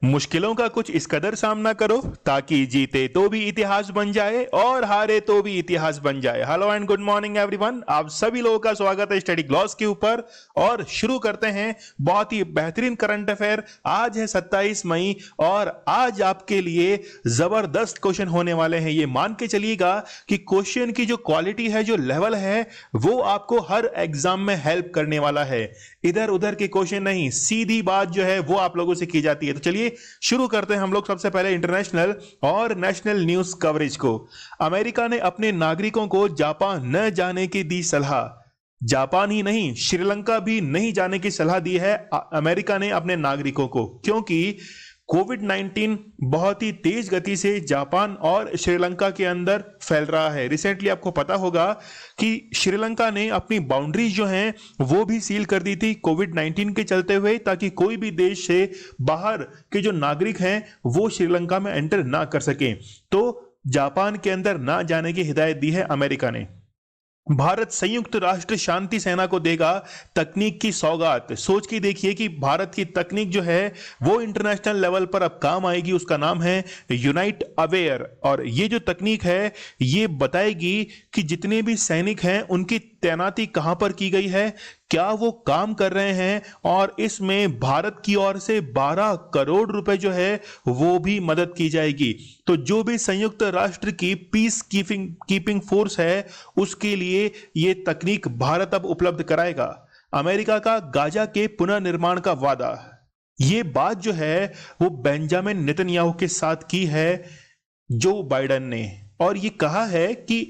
मुश्किलों का कुछ इस कदर सामना करो ताकि जीते तो भी इतिहास बन जाए और हारे तो भी इतिहास बन जाए। Hello and good morning everyone, आप सभी लोगों का स्वागत है स्टडी ग्लॉस के ऊपर। और शुरू करते हैं बहुत ही बेहतरीन करंट अफेयर। आज है 27 मई और आज आपके लिए जबरदस्त क्वेश्चन होने वाले हैं। ये मान के चलिएगा कि क्वेश्चन की जो क्वालिटी है, जो लेवल है, वो आपको हर एग्जाम में हेल्प करने वाला है। इधर उधर के क्वेश्चन नहीं, सीधी बात जो है वो आप लोगों से की जाती है। तो चलिए शुरू करते हैं हम लोग सबसे पहले इंटरनेशनल और नेशनल न्यूज कवरेज को। अमेरिका ने अपने नागरिकों को जापान न जाने की दी सलाह। जापान ही नहीं, श्रीलंका भी नहीं जाने की सलाह दी है अमेरिका ने अपने नागरिकों को, क्योंकि कोविड-19 बहुत ही तेज गति से जापान और श्रीलंका के अंदर फैल रहा है। रिसेंटली आपको पता होगा कि श्रीलंका ने अपनी बाउंड्रीज जो हैं वो भी सील कर दी थी कोविड-19 के चलते हुए, ताकि कोई भी देश से बाहर के जो नागरिक हैं वो श्रीलंका में एंटर ना कर सकें। तो जापान के अंदर ना जाने की हिदायत दी है अमेरिका ने। भारत संयुक्त राष्ट्र शांति सेना को देगा तकनीक की सौगात। सोच के देखिए कि भारत की तकनीक जो है वो इंटरनेशनल लेवल पर अब काम आएगी। उसका नाम है यूनाइट अवेयर, और ये जो तकनीक है ये बताएगी कि जितने भी सैनिक हैं उनकी तैनाती कहां पर की गई है, क्या वो काम कर रहे हैं, और इसमें भारत की ओर से 12 करोड़ रुपए जो है वो भी मदद की जाएगी। तो जो भी संयुक्त राष्ट्र की पीस कीपिंग फोर्स है उसके लिए ये तकनीक भारत अब उपलब्ध कराएगा। अमेरिका का गाजा के पुनर्निर्माण का वादा, ये बात जो है वो बेंजामिन नेतन्याहू के साथ की है जो बाइडेन ने, और ये कहा है कि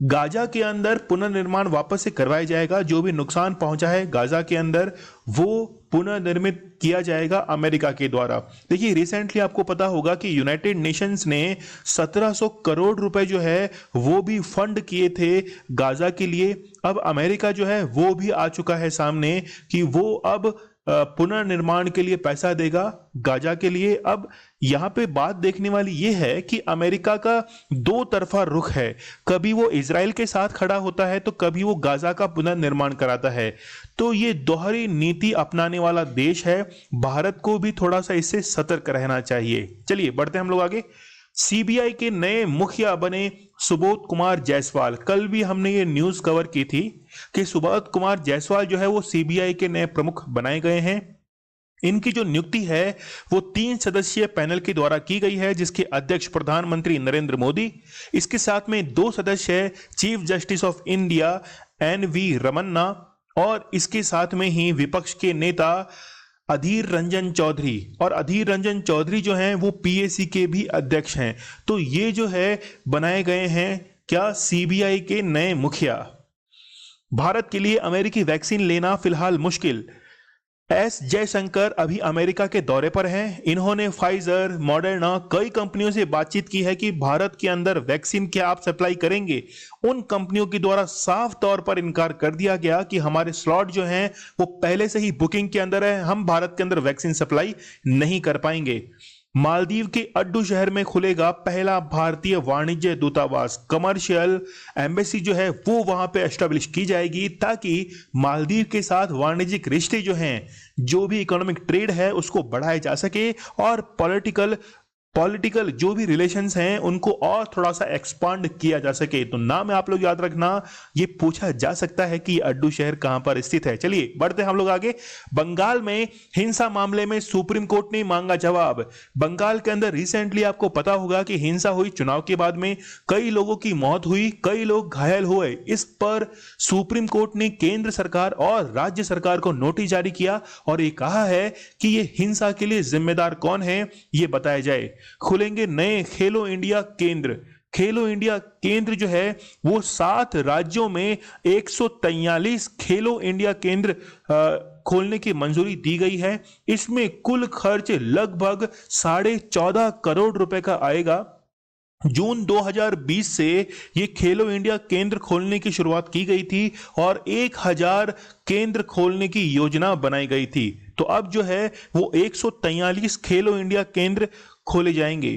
गाजा के अंदर पुनर्निर्माण वापस से करवाया जाएगा। जो भी नुकसान पहुंचा है गाजा के अंदर वो पुनर्निर्मित किया जाएगा अमेरिका के द्वारा। देखिए रिसेंटली आपको पता होगा कि यूनाइटेड नेशंस ने 1700 करोड़ रुपए जो है वो भी फंड किए थे गाजा के लिए। अब अमेरिका जो है वो भी आ चुका है सामने कि वो अब पुनर्निर्माण के लिए पैसा देगा गाजा के लिए। अब यहां पे बात देखने वाली यह है कि अमेरिका का दो तरफा रुख है, कभी वो इजराइल के साथ खड़ा होता है तो कभी वो गाजा का पुनर्निर्माण कराता है। तो ये दोहरी नीति अपनाने वाला देश है, भारत को भी थोड़ा सा इससे सतर्क रहना चाहिए। चलिए बढ़ते हैं हम लोग आगे। सीबीआई के नए मुखिया बने सुबोध कुमार जायसवाल। कल भी हमने ये न्यूज कवर की थी कि सुबोध कुमार जायसवाल जो है वो सीबीआई के नए प्रमुख बनाए गए हैं। इनकी जो नियुक्ति है वो 3 सदस्यीय पैनल के द्वारा की गई है, जिसके अध्यक्ष प्रधानमंत्री नरेंद्र मोदी। इसके साथ में 2 सदस्य chief justice of India NV Ramana, और इसके साथ में ही विपक्ष के नेता अधीर रंजन चौधरी। और अधीर रंजन चौधरी जो हैं वो PAC के भी अध्यक्ष हैं। तो ये जो है बनाए गए हैं क्या सीबीआई के नए मुखिया। भारत के लिए अमेरिकी वैक्सीन लेना फिलहाल मुश्किल। S जयशंकर अभी अमेरिका के दौरे पर हैं। इन्होंने फाइजर, मॉडर्ना, कई कंपनियों से बातचीत की है कि भारत के अंदर वैक्सीन क्या आप सप्लाई करेंगे। उन कंपनियों के द्वारा साफ तौर पर इनकार कर दिया गया कि हमारे स्लॉट जो हैं वो पहले से ही बुकिंग के अंदर है, हम भारत के अंदर वैक्सीन सप्लाई नहीं कर पाएंगे। मालदीव के अड्डू शहर में खुलेगा पहला भारतीय वाणिज्य दूतावास। कमर्शियल एम्बेसी जो है वो वहां पे एस्टेब्लिश की जाएगी, ताकि मालदीव के साथ वाणिज्यिक रिश्ते जो हैं, जो भी इकोनॉमिक ट्रेड है उसको बढ़ाया जा सके, और पॉलिटिकल जो भी रिलेशंस हैं उनको और थोड़ा सा एक्सपांड किया जा सके। तो नाम आप लोग याद रखना, ये पूछा जा सकता है कि अड्डू शहर कहां पर स्थित है। चलिए बढ़ते हैं हम लोग आगे। बंगाल में हिंसा मामले में सुप्रीम कोर्ट ने मांगा जवाब। बंगाल के अंदर रिसेंटली आपको पता होगा कि हिंसा हुई, चुनाव के बाद में कई लोगों की मौत हुई, कई लोग घायल हुए। इस पर सुप्रीम कोर्ट ने केंद्र सरकार और राज्य सरकार को नोटिस जारी किया और ये कहा है कि ये हिंसा के लिए जिम्मेदार कौन है ये बताया जाए। खुलेंगे नए खेलो इंडिया केंद्र। खेलो इंडिया केंद्र जो है वो 7 राज्यों में 143 खेलो इंडिया केंद्र खोलने की मंजूरी दी गई है। इसमें कुल खर्च लगभग 14.5 करोड़ रुपए का आएगा। जून 2020 से ये खेलो इंडिया केंद्र खोलने की शुरुआत की गई थी और 1000 केंद्र खोलने की योजना बनाई गई थी। तो अब जो है वो 143 खेलो इंडिया केंद्र खोले जाएंगे।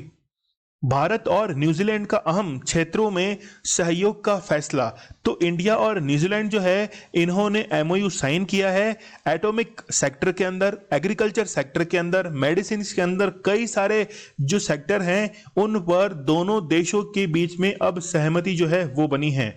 भारत और न्यूजीलैंड का अहम क्षेत्रों में सहयोग का फैसला। तो इंडिया और न्यूजीलैंड जो है इन्होंने एमओयू साइन किया है एटॉमिक सेक्टर के अंदर, एग्रीकल्चर सेक्टर के अंदर, मेडिसिन के अंदर, कई सारे जो सेक्टर हैं उन पर दोनों देशों के बीच में अब सहमति जो है वो बनी है।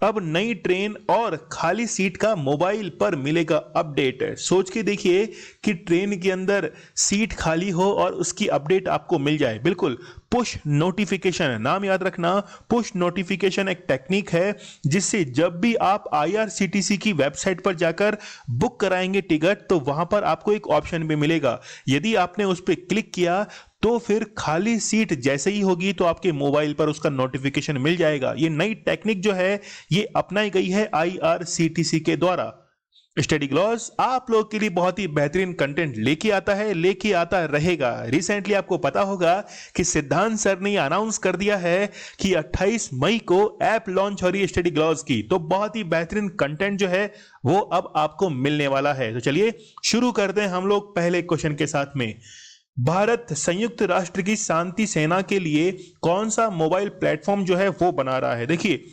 अब नई ट्रेन और खाली सीट का मोबाइल पर मिलेगा अपडेट। सोच के देखिए कि ट्रेन के अंदर सीट खाली हो और उसकी अपडेट आपको मिल जाए। बिल्कुल, पुश नोटिफिकेशन, नाम याद रखना, पुश नोटिफिकेशन एक टेक्निक है जिससे जब भी आप आईआरसीटीसी की वेबसाइट पर जाकर बुक कराएंगे टिकट तो वहां पर आपको एक ऑप्शन भी मिलेगा। यदि आपने उस पर क्लिक किया तो फिर खाली सीट जैसे ही होगी तो आपके मोबाइल पर उसका नोटिफिकेशन मिल जाएगा। ये नई टेक्निक जो है ये अपनाई गई है आईआरसीटीसी के द्वारा। स्टडी ग्लॉस आप लोग के लिए बहुत ही बेहतरीन कंटेंट लेके आता है, लेके आता रहेगा। रिसेंटली आपको पता होगा कि सिद्धांत सर ने अनाउंस कर दिया है कि 28 मई को ऐप लॉन्च हो रही है स्टडी ग्लॉस की। तो बहुत ही बेहतरीन कंटेंट जो है वो अब आपको मिलने वाला है। तो चलिए शुरू करते हैं हम लोग पहले क्वेश्चन के साथ में। भारत संयुक्त राष्ट्र की शांति सेना के लिए कौन सा मोबाइल प्लेटफॉर्म जो है वो बना रहा है? देखिए,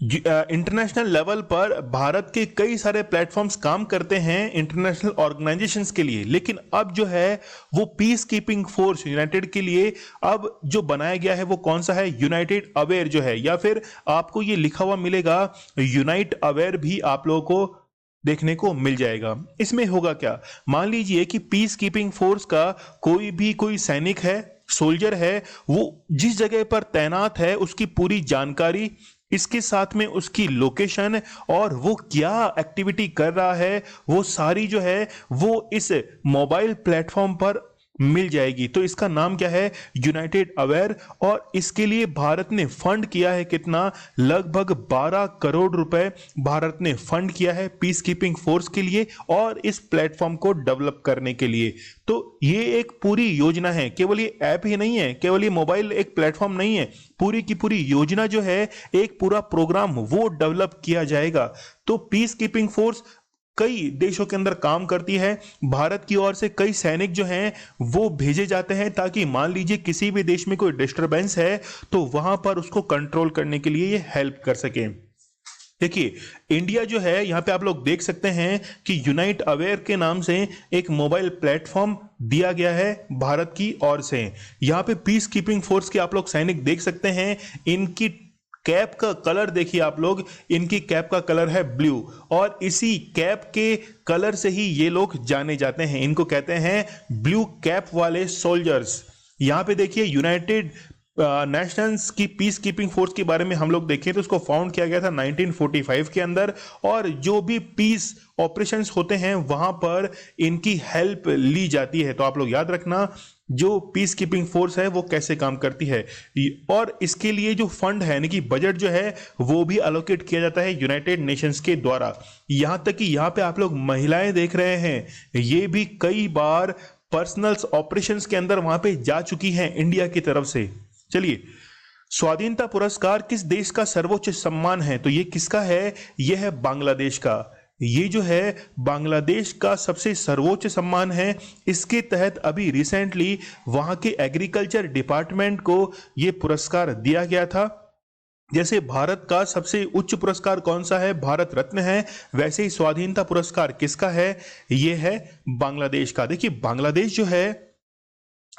इंटरनेशनल लेवल पर भारत के कई सारे प्लेटफॉर्म्स काम करते हैं इंटरनेशनल ऑर्गेनाइजेशंस के लिए, लेकिन अब जो है वो पीस कीपिंग फोर्स यूनाइटेड के लिए अब जो बनाया गया है वो कौन सा है? यूनाइटेड अवेयर जो है, या फिर आपको ये लिखा हुआ मिलेगा यूनाइट अवेयर भी आप लोगों को देखने को मिल जाएगा। इसमें होगा क्या? मान लीजिए कि पीस कीपिंग फोर्स का कोई सैनिक है, सोल्जर है, वो जिस जगह पर तैनात है उसकी पूरी जानकारी, इसके साथ में उसकी लोकेशन और वो क्या एक्टिविटी कर रहा है वो सारी जो है वो इस मोबाइल प्लेटफॉर्म पर मिल जाएगी। तो इसका नाम क्या है? United aware. और इसके लिए भारत ने फंड किया है कितना? लगभग 12 करोड़ रुपए भारत ने फंड किया है पीस कीपिंग फोर्स के लिए और इस प्लेटफॉर्म को डेवलप करने के लिए। तो ये एक पूरी योजना है, केवल ये ऐप ही नहीं है, केवल ये मोबाइल एक प्लेटफॉर्म नहीं है, पूरी की पूरी योजना जो है, एक पूरा प्रोग्राम वो डेवलप किया जाएगा। तो पीस कीपिंग फोर्स कई देशों के अंदर काम करती है। भारत की ओर से कई सैनिक जो हैं वो भेजे जाते हैं ताकि मान लीजिए किसी भी देश में कोई डिस्टरबेंस है तो वहां पर उसको कंट्रोल करने के लिए ये हेल्प कर सके। देखिए, इंडिया जो है यहां पे आप लोग देख सकते हैं कि यूनाइट अवेयर के नाम से एक मोबाइल प्लेटफॉर्म दिया गया है भारत की ओर से। यहां पे पीस कीपिंग फोर्स के आप लोग सैनिक देख सकते हैं। इनकी कैप का कलर देखिए आप लोग, इनकी कैप का कलर है ब्लू और इसी कैप के कलर से ही ये लोग जाने जाते हैं। इनको कहते हैं ब्लू कैप वाले सोल्जर्स। यहां पे देखिए यूनाइटेड नेशंस की पीस कीपिंग फोर्स के बारे में हम लोग देखें तो उसको फाउंड किया गया था 1945 के अंदर और जो भी पीस ऑपरेशंस होते हैं वहां पर इनकी हेल्प ली जाती है। तो आप लोग याद रखना जो पीस कीपिंग फोर्स है वो कैसे काम करती है और इसके लिए जो फंड है यानी कि बजट जो है वो भी अलोकेट किया जाता है यूनाइटेड नेशंस के द्वारा। यहां तक कि यहां पे आप लोग महिलाएं देख रहे हैं, ये भी कई बार पर्सनल ऑपरेशंस के अंदर वहां पे जा चुकी हैं इंडिया की तरफ से। चलिए, स्वाधीनता पुरस्कार किस देश का सर्वोच्च सम्मान है? तो ये किसका है? यह है बांग्लादेश का। ये जो है बांग्लादेश का सबसे सर्वोच्च सम्मान है। इसके तहत अभी रिसेंटली वहां के एग्रीकल्चर डिपार्टमेंट को ये पुरस्कार दिया गया था। जैसे भारत का सबसे उच्च पुरस्कार कौन सा है? भारत रत्न है। वैसे ही स्वाधीनता पुरस्कार किसका है? ये है बांग्लादेश का। देखिए, बांग्लादेश जो है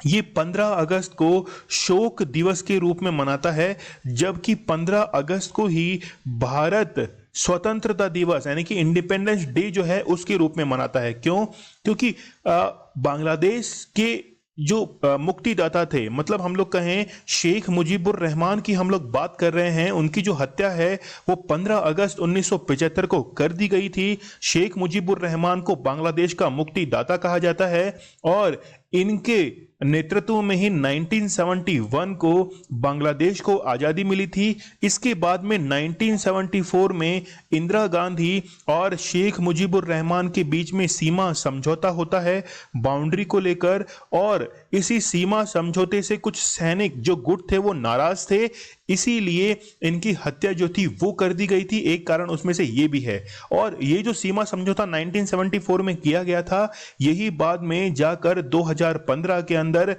ये 15 अगस्त को शोक दिवस के रूप में मनाता है, जबकि 15 अगस्त को ही भारत स्वतंत्रता दिवस यानी कि इंडिपेंडेंस डे जो है उसके रूप में मनाता है। क्यों? क्योंकि बांग्लादेश के जो मुक्तिदाता थे, मतलब हम लोग कहें शेख मुजीबुर रहमान की हम लोग बात कर रहे हैं, उनकी जो हत्या है वो 15 अगस्त 1975 को कर दी गई थी। शेख मुजीबुर रहमान को बांग्लादेश का मुक्तिदाता कहा जाता है और इनके नेतृत्व में ही 1971 को बांग्लादेश को आजादी मिली थी। इसके बाद में 1974 में इंदिरा गांधी और शेख मुजीबुर रहमान के बीच में सीमा समझौता होता है बाउंड्री को लेकर, और इसी सीमा समझौते से कुछ सैनिक जो गुट थे वो नाराज थे, इसीलिए इनकी हत्या जो थी वो कर दी गई थी। एक कारण उसमें से ये भी है। और ये जो सीमा समझौता 1974 में किया गया था, यही बाद में जाकर 2015 के अंदर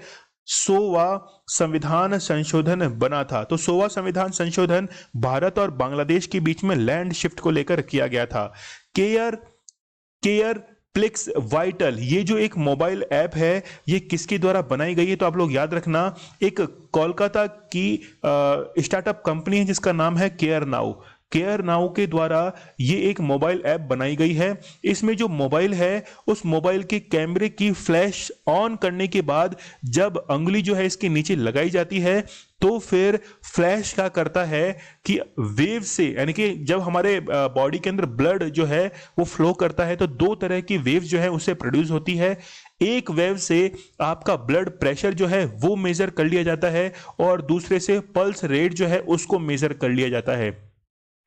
100वां संविधान संशोधन बना था। तो 100वां संविधान संशोधन भारत और बांग्लादेश के बीच में लैंड शिफ्ट को लेकर किया गया था। केयर केयर प्लेक्स वाइटल, ये जो एक मोबाइल ऐप है, ये किसके द्वारा बनाई गई है? तो आप लोग याद रखना, एक कोलकाता की स्टार्टअप कंपनी है जिसका नाम है केयर नाउ। केयर नाउ के द्वारा ये एक मोबाइल ऐप बनाई गई है। इसमें जो मोबाइल है, उस मोबाइल के कैमरे की फ्लैश ऑन करने के बाद जब अंगुली जो है इसके नीचे लगाई जाती है, तो फिर फ्लैश क्या करता है कि वेव से, यानी कि जब हमारे बॉडी के अंदर ब्लड जो है वो फ्लो करता है, तो दो तरह की वेव जो है उससे प्रोड्यूस होती है। एक वेव से आपका ब्लड प्रेशर जो है वो मेजर कर लिया जाता है, और दूसरे से पल्स रेट जो है उसको मेजर कर लिया जाता है।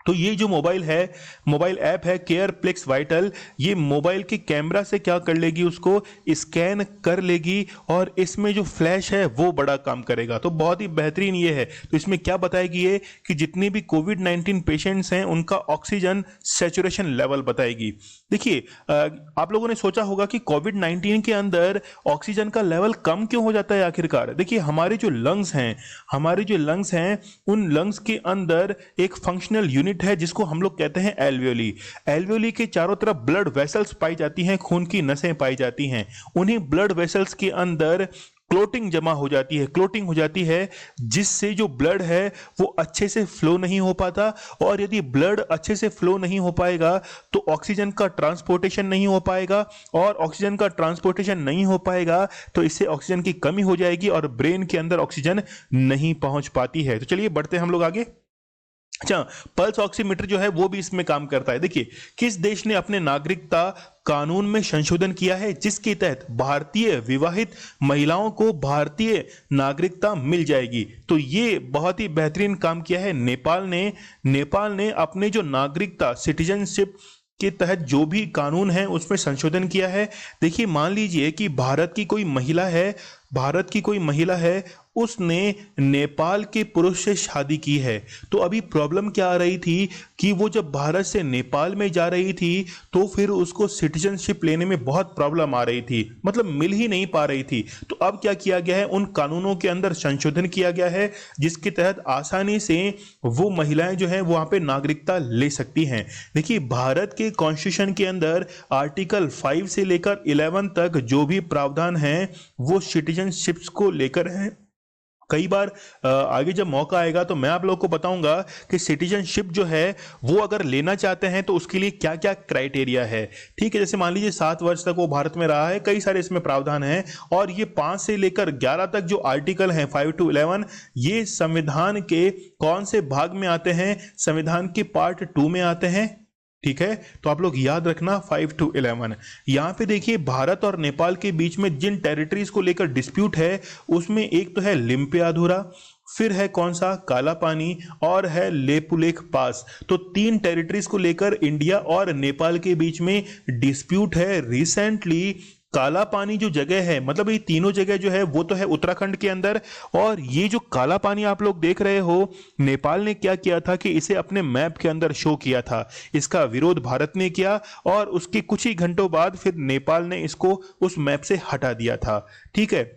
तो ये जो मोबाइल ऐप है केयर प्लेक्स वाइटल, ये मोबाइल के कैमरा से क्या कर लेगी, उसको स्कैन कर लेगी, और इसमें जो फ्लैश है वो बड़ा काम करेगा। तो बहुत ही बेहतरीन ये है। तो इसमें क्या बताएगी ये कि जितने भी कोविड-19 पेशेंट्स हैं उनका ऑक्सीजन सैचुरेशन लेवल बताएगी। देखिए, आप लोगों ने सोचा होगा कि कोविड-19 के अंदर ऑक्सीजन का लेवल कम क्यों हो जाता है आखिरकार। देखिए, हमारे जो लंग्स हैं उन लंग्स के अंदर एक फंक्शनल यूनिट है जिसको हम लोग कहते हैं एल्वियोली। एल्वियोली के चारों तरफ ब्लड वेसल्स पाई जाती हैं, खून की नसें पाई जाती हैं। उन्हीं ब्लड वेसल्स के अंदर क्लोटिंग हो जाती है, जिससे जो ब्लड है वो अच्छे से फ्लो नहीं हो पाता, और यदि ब्लड अच्छे से फ्लो नहीं हो पाएगा तो ऑक्सीजन का ट्रांसपोर्टेशन नहीं हो पाएगा, और ऑक्सीजन का ट्रांसपोर्टेशन नहीं हो पाएगा तो इससे ऑक्सीजन की कमी हो जाएगी और ब्रेन के अंदर ऑक्सीजन नहीं पहुंच पाती है। तो चलिए बढ़ते हैं हम लोग आगे। अच्छा, पल्स ऑक्सीमीटर जो है वो भी इसमें काम करता है। देखिए, किस देश ने अपने नागरिकता कानून में संशोधन किया है जिसके तहत भारतीय विवाहित महिलाओं को भारतीय नागरिकता मिल जाएगी? तो ये बहुत ही बेहतरीन काम किया है नेपाल ने अपने जो नागरिकता सिटीजनशिप के तहत जो भी कानून है उसमें संशोधन किया है। देखिए, मान लीजिए कि भारत की कोई महिला है, उसने नेपाल के पुरुष से शादी की है। तो अभी प्रॉब्लम क्या आ रही थी कि वो जब भारत से नेपाल में जा रही थी तो फिर उसको सिटीजनशिप लेने में बहुत प्रॉब्लम आ रही थी, मतलब मिल ही नहीं पा रही थी। तो अब क्या किया गया है, उन कानूनों के अंदर संशोधन किया गया है जिसके तहत आसानी से वो महिलाएं जो है वहां पे नागरिकता ले सकती हैं। देखिए, भारत के कॉन्स्टिट्यूशन के अंदर आर्टिकल 5 से लेकर 11 तक जो भी प्रावधान हैं वो सिटीजनशिप्स को लेकर हैं। कई बार आगे जब मौका आएगा तो मैं आप लोगों को बताऊंगा कि सिटीजनशिप जो है वो अगर लेना चाहते हैं तो उसके लिए क्या क्या क्राइटेरिया है। ठीक है, जैसे मान लीजिए 7 वर्ष तक वो भारत में रहा है, कई सारे इसमें प्रावधान हैं, और ये 5 से लेकर 11 तक जो आर्टिकल हैं 5 to 11, ये संविधान के कौन से भाग में आते हैं? संविधान के पार्ट 2 में आते हैं। ठीक है, तो आप लोग याद रखना 5 to 11। यहां पे देखिए, भारत और नेपाल के बीच में जिन टेरिटरीज को लेकर डिस्प्यूट है उसमें एक तो है लिम्पियाधुरा, फिर है कौन सा, काला पानी, और है लेपुलेख पास। तो 3 टेरिटरीज को लेकर इंडिया और नेपाल के बीच में डिस्प्यूट है। रिसेंटली काला पानी जो जगह है, मतलब ये तीनों जगह जो है वो तो है उत्तराखंड के अंदर, और ये जो काला पानी आप लोग देख रहे हो, नेपाल ने क्या किया था कि इसे अपने मैप के अंदर शो किया था। इसका विरोध भारत ने किया और उसके कुछ ही घंटों बाद फिर नेपाल ने इसको उस मैप से हटा दिया था। ठीक है,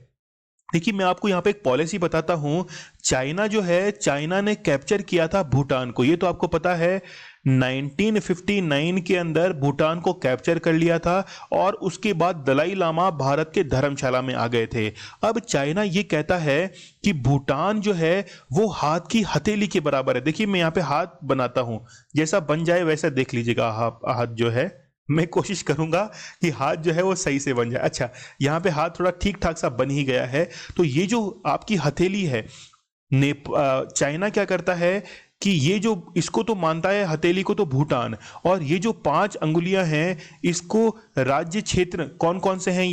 देखिए, मैं आपको यहाँ पे एक पॉलिसी बताता हूं। चाइना ने कैप्चर किया था भूटान को, ये तो आपको पता है। 1959 के अंदर भूटान को कैप्चर कर लिया था, और उसके बाद दलाई लामा भारत के धर्मशाला में आ गए थे। अब चाइना ये कहता है कि भूटान जो है वो हाथ की हथेली के बराबर है। देखिए, मैं यहाँ पे हाथ बनाता हूं, जैसा बन जाए वैसा देख लीजिएगा। हाथ जो है, मैं कोशिश करूंगा कि हाथ जो है वो सही से बन जाए। अच्छा, यहाँ पे हाथ थोड़ा ठीक ठाक सा बन ही गया है। तो ये जो आपकी हथेली है, चाइना क्या करता है कि ये जो, इसको तो मानता है हथेली को तो भूटान, और ये जो 5 अंगुलियां हैं इसको राज्य क्षेत्र कौन कौन से हैं,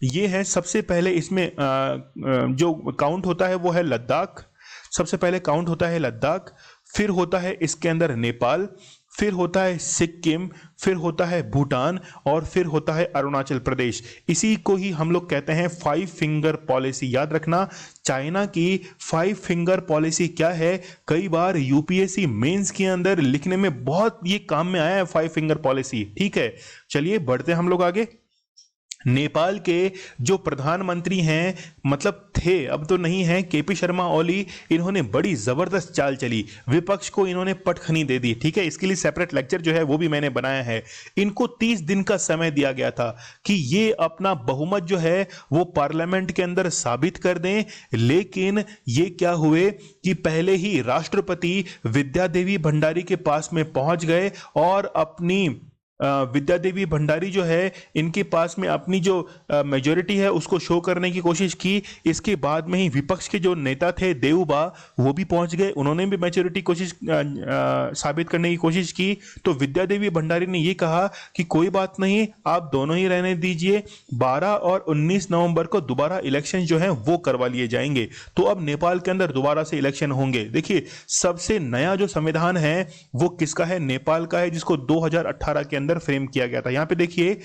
ये है। सबसे पहले इसमें जो काउंट होता है वो है लद्दाख। सबसे पहले काउंट होता है लद्दाख, फिर होता है इसके अंदर नेपाल, फिर होता है सिक्किम, फिर होता है भूटान, और फिर होता है अरुणाचल प्रदेश। इसी को ही हम लोग कहते हैं 5 फिंगर पॉलिसी। याद रखना, चाइना की 5 फिंगर पॉलिसी क्या है, कई बार यूपीएससी मेंस के अंदर लिखने में बहुत ये काम में आया है 5 फिंगर पॉलिसी। ठीक है, चलिए बढ़ते हैं हम लोग आगे। नेपाल के जो प्रधानमंत्री हैं, मतलब थे, अब तो नहीं है, केपी शर्मा ओली, इन्होंने बड़ी जबरदस्त चाल चली, विपक्ष को इन्होंने पटखनी दे दी। ठीक है, इसके लिए सेपरेट लेक्चर जो है वो भी मैंने बनाया है। इनको 30 दिन का समय दिया गया था कि ये अपना बहुमत जो है वो पार्लियामेंट के अंदर साबित कर दें, लेकिन ये क्या हुए कि पहले ही राष्ट्रपति विद्या देवी भंडारी के पास में पहुंच गए और अपनी विद्या देवी भंडारी जो है इनके पास में अपनी जो मेजोरिटी है उसको शो करने की कोशिश की। इसके बाद में ही विपक्ष के जो नेता थे देवबा, वो भी पहुंच गए, उन्होंने भी मेजोरिटी कोशिश साबित करने की कोशिश की। तो विद्या देवी भंडारी ने ये कहा कि कोई बात नहीं, आप दोनों ही रहने दीजिए, 12 और 19 नवंबर को दोबारा इलेक्शन जो है वो करवा लिए जाएंगे। तो अब नेपाल के अंदर दोबारा से इलेक्शन होंगे। देखिए, सबसे नया जो संविधान है वो किसका है? नेपाल का है, जिसको 2018 के अंदर फ्रेम किया गया था। यहां पे देखिए,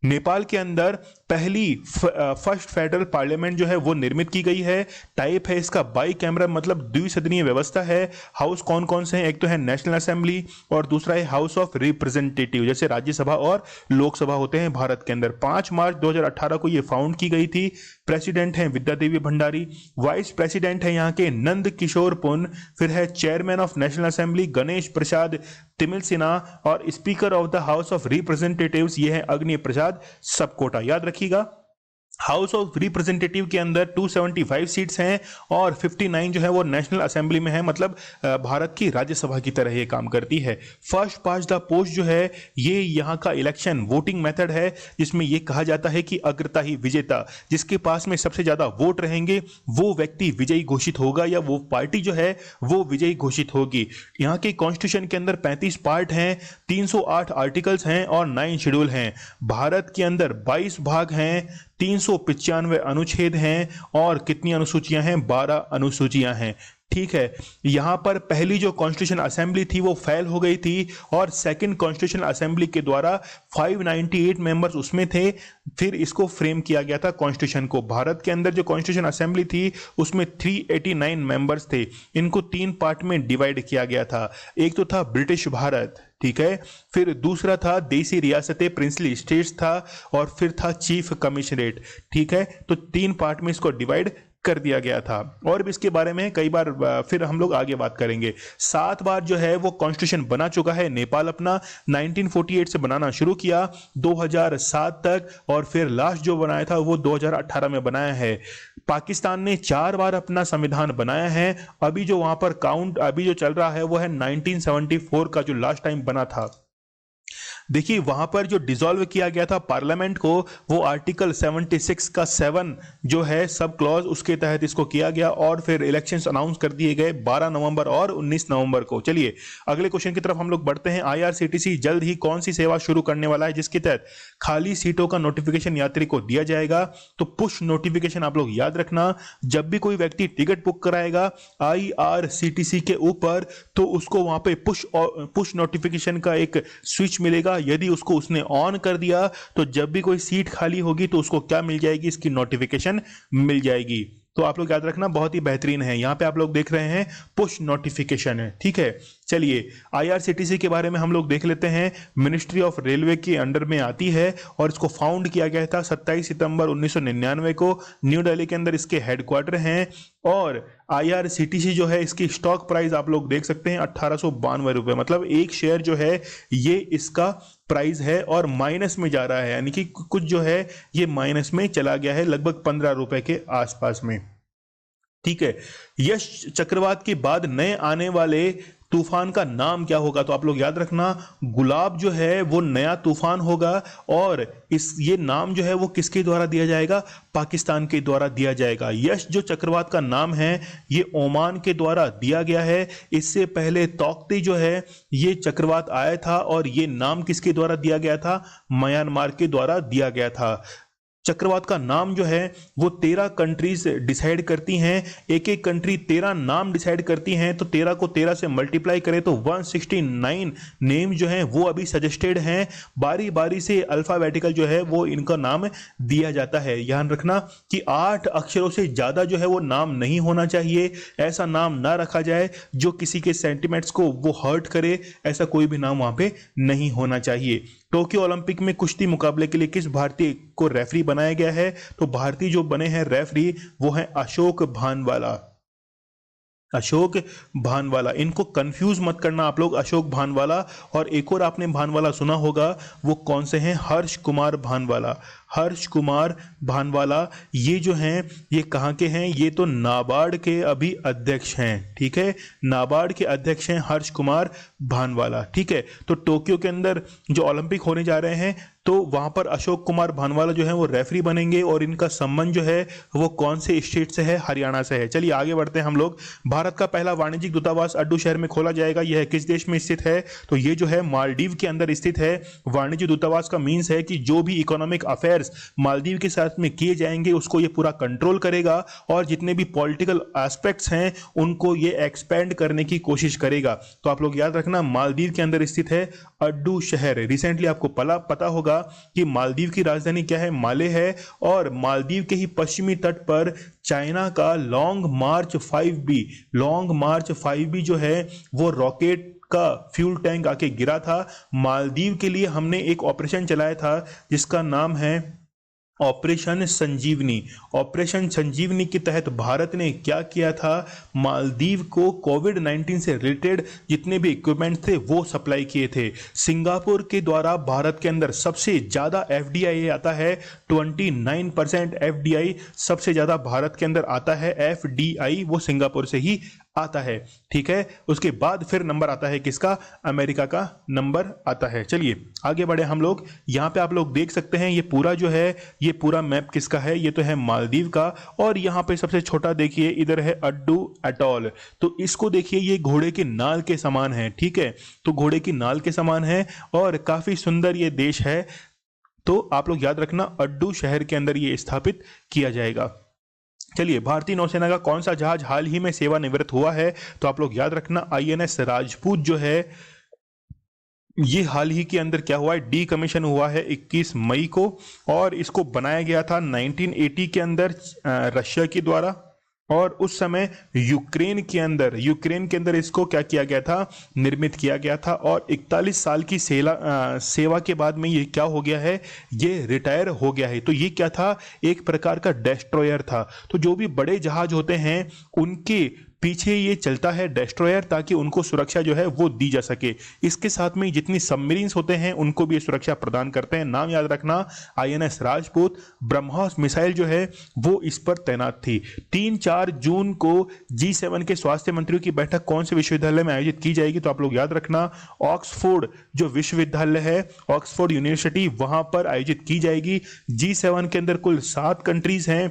नेपाल के अंदर पहली फर्स्ट फेडरल पार्लियामेंट जो है वो निर्मित की गई है। टाइप है इसका बाई कैमरा, मतलब द्विसदनीय व्यवस्था है। हाउस कौन कौन से हैं? एक तो है नेशनल असेंबली और दूसरा है हाउस ऑफ रिप्रेजेंटेटिव, जैसे राज्यसभा और लोकसभा होते हैं भारत के अंदर। 5 मार्च 2018 को ये फाउंड की गई थी। प्रेसिडेंट हैं विद्या देवी भंडारी, वाइस प्रेसिडेंट है यहाँ के नंद किशोर पुन, फिर है chairman of National Assembly Ganesh Prasad Timilsina, और speaker of the House of Representatives ये है अग्नि प्रसाद सबकोटा। याद रखिएगा, हाउस ऑफ रिप्रेजेंटेटिव के अंदर 275 सीट्स हैं और 59 जो है वो नेशनल असेंबली में है, मतलब भारत की राज्यसभा की तरह ये काम करती है। फर्स्ट पास्ट द पोस्ट जो है ये यहाँ का इलेक्शन वोटिंग मेथड है, जिसमें ये कहा जाता है कि अग्रता ही विजेता, जिसके पास में सबसे ज्यादा वोट रहेंगे वो व्यक्ति विजयी घोषित होगा या वो पार्टी जो है वो विजयी घोषित होगी। यहाँ के कॉन्स्टिट्यूशन के अंदर 35 पार्ट हैं, 308 आर्टिकल्स हैं और 9 शेड्यूल हैं। भारत के अंदर 22 भाग हैं, 395 अनुच्छेद हैं और कितनी अनुसूचियां हैं? 12 अनुसूचियां हैं। ठीक है, यहां पर पहली जो कॉन्स्टिट्यूशन असेंबली थी वो फेल हो गई थी और सेकंड कॉन्स्टिट्यूशन असेंबली के द्वारा 598 मेंबर्स उसमें थे, फिर इसको फ्रेम किया गया था कॉन्स्टिट्यूशन को। भारत के अंदर जो कॉन्स्टिट्यूशन असेंबली थी उसमें 389 मेंबर्स थे। इनको 3 पार्ट में डिवाइड किया गया था। एक तो था ब्रिटिश भारत, ठीक है, फिर दूसरा था देसी रियासतें, प्रिंसली स्टेट्स था, और फिर था चीफ कमिश्नरेट। ठीक है, तो 3 पार्ट में इसको डिवाइड कर दिया गया था। और भी इसके बारे में कई बार फिर हम लोग आगे बात करेंगे। 7 बार जो है वो कॉन्स्टिट्यूशन बना चुका है नेपाल अपना। 1948 से बनाना शुरू किया 2007 तक, और फिर लास्ट जो बनाया था वो 2018 में बनाया है। पाकिस्तान ने 4 बार अपना संविधान बनाया है। अभी जो वहां पर काउंट अभी जो चल रहा है वो है 1974 का, जो लास्ट टाइम बना था। देखिए, वहां पर जो डिसॉल्व किया गया था पार्लियामेंट को, वो आर्टिकल 76 का 7 जो है सब क्लॉज, उसके तहत इसको किया गया और फिर इलेक्शंस अनाउंस कर दिए गए 12 नवंबर और 19 नवंबर को। चलिए अगले क्वेश्चन की तरफ हम लोग बढ़ते हैं। आईआरसीटीसी जल्द ही कौन सी सेवा शुरू करने वाला है जिसके तहत खाली सीटों का नोटिफिकेशन यात्री को दिया जाएगा? तो पुश नोटिफिकेशन आप लोग याद रखना, जब भी कोई व्यक्ति टिकट बुक कराएगा आईआरसीटीसी के ऊपर तो उसको वहां पे पुश नोटिफिकेशन का एक स्विच मिलेगा। यदि उसको उसने ऑन कर दिया तो जब भी कोई सीट खाली होगी तो उसको क्या मिल जाएगी? इसकी नोटिफिकेशन मिल जाएगी। तो आप लोग याद रखना, बहुत ही बेहतरीन है। यहां पे आप लोग देख रहे हैं पुश नोटिफिकेशन है, ठीक है। चलिए आईआरसीटीसी के बारे में हम लोग देख लेते हैं। मिनिस्ट्री ऑफ रेलवे के अंडर में आती है और इसको फाउंड किया गया था 27 सितंबर 1999 को। न्यू दिल्ली के अंदर इसके हेडक्वार्टर हैं और आईआरसीटीसी जो है इसकी स्टॉक प्राइस आप लोग देख सकते हैं 1892 रुपए, मतलब एक शेयर जो है ये इसका प्राइस है और माइनस में जा रहा है, यानी कि कुछ जो है ये माइनस में चला गया है, लगभग 15 रुपए के आसपास में। ठीक है, यश चक्रवात के बाद नए आने वाले तूफान का नाम क्या होगा? तो आप लोग याद रखना, गुलाब जो है वो नया तूफान होगा और ये नाम जो है वो किसके द्वारा दिया जाएगा? पाकिस्तान के द्वारा दिया जाएगा। यश जो चक्रवात का नाम है ये ओमान के द्वारा दिया गया है। इससे पहले तौकते जो है ये चक्रवात आया था और ये नाम किसके द्वारा दिया गया था? म्यांमार के द्वारा दिया गया था। चक्रवात का नाम जो है वो 13 कंट्रीज डिसाइड करती हैं। एक एक कंट्री 13 नाम डिसाइड करती हैं, तो 13 को 13 से मल्टीप्लाई करें तो 169 नेम जो हैं वो अभी सजेस्टेड हैं। बारी बारी से अल्फाबेटिकल जो है वो इनका नाम दिया जाता है। ध्यान रखना कि 8 अक्षरों से ज्यादा जो है वो नाम नहीं होना चाहिए। ऐसा नाम ना रखा जाए जो किसी के सेंटिमेंट्स को वो हर्ट करे, ऐसा कोई भी नाम वहां पे नहीं होना चाहिए। टोक्यो ओलंपिक में कुश्ती मुकाबले के लिए किस भारतीय को रेफरी बनाया गया है? तो भारतीय जो बने हैं रेफरी वो है अशोक भानवाला। अशोक भानवाला, इनको कंफ्यूज मत करना आप लोग, अशोक भानवाला। और एक और आपने भानवाला सुना होगा, वो कौन से हैं? हर्ष कुमार भानवाला। हर्ष कुमार भानवाला ये जो हैं ये कहाँ के हैं? ये तो नाबार्ड के अभी अध्यक्ष हैं, ठीक है, नाबार्ड के अध्यक्ष हैं हर्ष कुमार भानवाला, ठीक है। तो टोक्यो के अंदर जो ओलंपिक होने जा रहे हैं तो वहां पर अशोक कुमार भानवाला जो है वो रेफरी बनेंगे, और इनका संबंध जो है वो कौन से स्टेट से है? हरियाणा से है। चलिए आगे बढ़ते हैं हम लोग। भारत का पहला वाणिज्यिक दूतावास अड्डू शहर में खोला जाएगा, यह किस देश में स्थित है? तो ये जो है मालदीव के अंदर स्थित है। वाणिज्य दूतावास का मीन्स है कि जो भी इकोनॉमिक अफेयर्स मालदीव के साथ में किए जाएंगे उसको ये पूरा कंट्रोल करेगा, और जितने भी पॉलिटिकल एस्पेक्ट्स हैं उनको ये एक्सपेंड करने की कोशिश करेगा। तो आप लोग याद रखना, मालदीव के अंदर स्थित है अड्डू शहर। रिसेंटली आपको पता होगा कि मालदीव की राजधानी क्या है? माले है। और मालदीव के ही पश्चिमी तट पर चाइना का लॉन्ग मार्च 5B जो है वो रॉकेट का फ्यूल टैंक आके गिरा था। मालदीव के लिए हमने एक ऑपरेशन चलाया था जिसका नाम है ऑपरेशन संजीवनी। ऑपरेशन संजीवनी के तहत भारत ने क्या किया था? मालदीव को कोविड-19 से रिलेटेड जितने भी इक्विपमेंट थे वो सप्लाई किए थे। सिंगापुर के द्वारा भारत के अंदर सबसे ज़्यादा एफडीआई आता है, 29% एफडीआई सबसे ज़्यादा भारत के अंदर आता है। एफडीआई वो सिंगापुर से ही आता है, ठीक है। उसके बाद फिर नंबर आता है किसका? अमेरिका का नंबर आता है। चलिए आगे बढ़े हम लोग। यहाँ पे आप लोग देख सकते हैं ये पूरा जो है ये पूरा मैप किसका है? ये तो है मालदीव का। और यहाँ पे सबसे छोटा देखिए इधर है अड्डू अटॉल। तो इसको देखिए ये घोड़े के नाल के समान है, ठीक है। तो घोड़े की नाल के समान है और काफी सुंदर ये देश है। तो आप लोग याद रखना अड्डू शहर के अंदर ये स्थापित किया जाएगा। चलिए, भारतीय नौसेना का कौन सा जहाज हाल ही में सेवानिवृत्त हुआ है? तो आप लोग याद रखना आईएनएस राजपूत जो है ये हाल ही के अंदर क्या हुआ है? डी कमीशन हुआ है 21 मई को, और इसको बनाया गया था 1980 के अंदर रशिया के द्वारा। और उस समय यूक्रेन के अंदर इसको क्या किया गया था? निर्मित किया गया था। और 41 साल की सेवा के बाद में ये क्या हो गया है? ये रिटायर हो गया है। तो ये क्या था? एक प्रकार का डेस्ट्रॉयर था। तो जो भी बड़े जहाज होते हैं उनके पीछे ये चलता है डेस्ट्रॉयर, ताकि उनको सुरक्षा जो है वो दी जा सके। इसके साथ में जितनी सबमरीन्स होते हैं उनको भी ये सुरक्षा प्रदान करते हैं। नाम याद रखना आईएनएस राजपूत। ब्रह्मोस मिसाइल जो है वो इस पर तैनात थी। 3-4 जून को G7 के स्वास्थ्य मंत्रियों की बैठक कौन से विश्वविद्यालय में आयोजित की जाएगी? तो आप लोग याद रखना ऑक्सफोर्ड जो विश्वविद्यालय है, ऑक्सफोर्ड यूनिवर्सिटी, वहां पर आयोजित की जाएगी। G7 के अंदर कुल 7 कंट्रीज हैं।